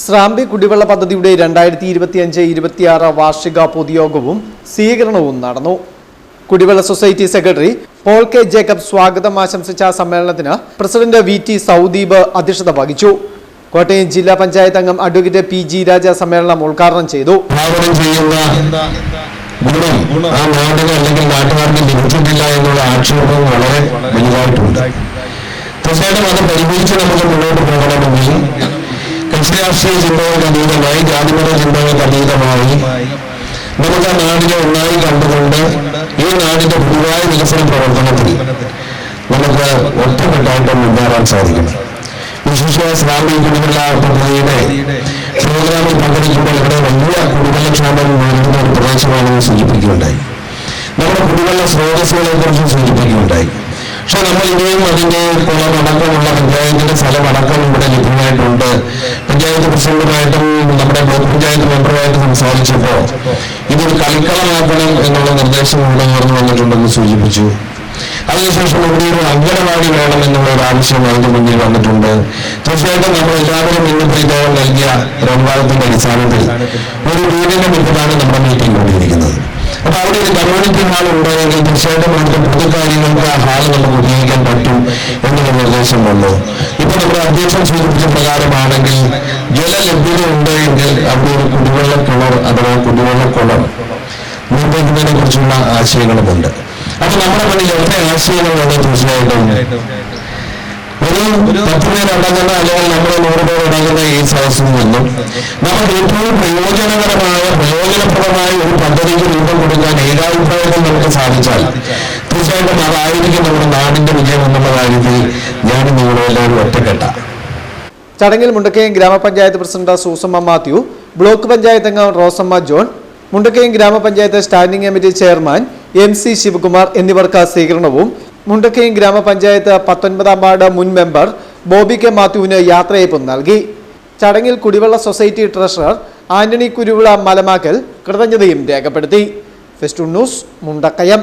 സ്രാമ്പി കുടിവെള്ള പദ്ധതിയുടെ 2025-26 വാർഷിക പൊതുയോഗവും സ്വീകരണവും നടന്നു. കുടിവെള്ള society secretary Paul K Jacob സ്വാഗതം ആശംസിച്ച സമ്മേളനത്തിന് പ്രസിഡന്റ് VT സൗദീപ് അധ്യക്ഷത വഹിച്ചു. കോട്ടയം ജില്ലാ പഞ്ചായത്ത് അംഗം അഡ്വക്കേറ്റ് PG രാജ സമ്മേളനം ഉദ്ഘാടനം ചെയ്തു. രാഷ്ട്രീയ ചിന്തകൾക്ക് അതീതമായി ജാതിമത ചിന്തകൾക്ക് അതീതമായി നമുക്ക് നാടിനെ ഒന്നായി കണ്ടുകൊണ്ട് ഈ നാടിന്റെ പൊതുവായ വികസന പ്രവർത്തനത്തിൽ നമുക്ക് ഒറ്റക്കെട്ടായിട്ട് മുന്നേറാൻ സാധിക്കണം. വിശേഷ സ്രാമ്പി കുടിവെള്ള പദ്ധതിയുടെ പ്രോഗ്രാമിൽ പങ്കെടുക്കുമ്പോൾ ഇവിടെ വലിയ കുടിവെള്ളക്ഷാമം നേരിടുന്ന ഒരു പ്രദേശമാണെന്ന് സൂചിപ്പിക്കുകയുണ്ടായി. നമ്മുടെ കുടിവെള്ള സ്രോതസ്സുകളെ കുറിച്ച് സൂചിപ്പിക്കുകയുണ്ടായി. പക്ഷെ നമ്മൾ ഇനിയും അതിന്റെ കുളമടക്കമുള്ള പഞ്ചായത്തിന്റെ സ്ഥലമടക്കം ഇവിടെ ലഭ്യമായിട്ടുണ്ട്. പഞ്ചായത്ത് പ്രസിഡന്റുമായിട്ടും നമ്മുടെ ബ്ലോക്ക് പഞ്ചായത്ത് മെമ്പറുമായിട്ട് സംസാരിച്ചപ്പോൾ ഇതൊരു കളിക്കളമാക്കണം എന്നുള്ള നിർദ്ദേശം ഉയർന്നു വന്നിട്ടുണ്ടെന്ന് സൂചിപ്പിച്ചു. അതിനുശേഷം ഇവിടെ ഒരു അംഗനവാടി വേണം എന്നുള്ള ഒരു ആവശ്യം അതിന്റെ മുന്നിൽ വന്നിട്ടുണ്ട്. തീർച്ചയായിട്ടും നമ്മൾ എല്ലാവരും ഇന്നിപ്പോൾ ഇദ്ദേഹം നൽകിയ ഒരു അനുവാദത്തിന്റെ അടിസ്ഥാനത്തിൽ ഒരു വീടിന്റെ മുൻപിലാണ് നമ്മുടെ മീറ്റിംഗ് കൊണ്ടിരിക്കുന്നത്. അപ്പൊ അവിടെ ഒരു കമ്മ്യൂണിറ്റി ഹാൾ ഉണ്ടായെങ്കിൽ തീർച്ചയായിട്ടും അതിന്റെ പൊതുകാര്യങ്ങൾക്ക് ആ ഹാൾ നമുക്ക് ഉപയോഗിക്കാൻ പറ്റും എന്നുള്ള നിർദ്ദേശം വന്നു. ഇപ്പൊ നമ്മുടെ അധ്യക്ഷൻ സൂചിപ്പിച്ച പ്രകാരമാണെങ്കിൽ ജലലഭ്യത ഉണ്ടെങ്കിൽ അവിടെ ഒരു കുടിവെള്ള കിണർ അഥവാ കുടിവെള്ള കുളം നിർമ്മിക്കുന്നതിനെ കുറിച്ചുള്ള ആശയങ്ങളുമുണ്ട്. അപ്പൊ നമ്മുടെ മുന്നിൽ എത്ര ആശയങ്ങളുണ്ട്. തീർച്ചയായിട്ടും ഒരു 10 പേരടങ്ങുന്ന അല്ലെങ്കിൽ നമ്മൾ 100 പേരടങ്ങുന്ന ഈ സദസ്സിൽ നിന്നും നമുക്ക് ഏറ്റവും പ്രയോജനപ്രദമായ ഒരു പദ്ധതിക്ക് രൂപം കൊടുക്കാൻ ഏകാഭിപ്രായത്തിൽ നമുക്ക് സാധിച്ചാൽ തീർച്ചയായിട്ടും അതായിരിക്കും നമ്മുടെ നാടിന്റെ വിജയം എന്നുള്ള കാര്യത്തിൽ ഞാൻ നിങ്ങളെല്ലാവരും ഒറ്റക്കെട്ട. ചടങ്ങിൽ മുണ്ടക്കയം ഗ്രാമപഞ്ചായത്ത് പ്രസിഡന്റ് സൂസമ്മ മാത്യു, ബ്ലോക്ക് പഞ്ചായത്ത് അംഗം റോസമ്മ ജോൺ, മുണ്ടക്കയം ഗ്രാമപഞ്ചായത്ത് standing committee chairman MC Shivakumar എന്നിവർക്ക് സ്വീകരണവും മുണ്ടക്കയം ഗ്രാമപഞ്ചായത്ത് 19-ാം വാർഡ് മുൻ മെമ്പർ ബോബി കെ മാത്യുവിന് യാത്രയയപ്പും നൽകി. ചടങ്ങിൽ കുടിവെള്ള സൊസൈറ്റി ട്രഷറർ ആന്റണി കുരുവിള മലമാക്കൽ കൃതജ്ഞതയും രേഖപ്പെടുത്തി. Festoon news, Mundakayam.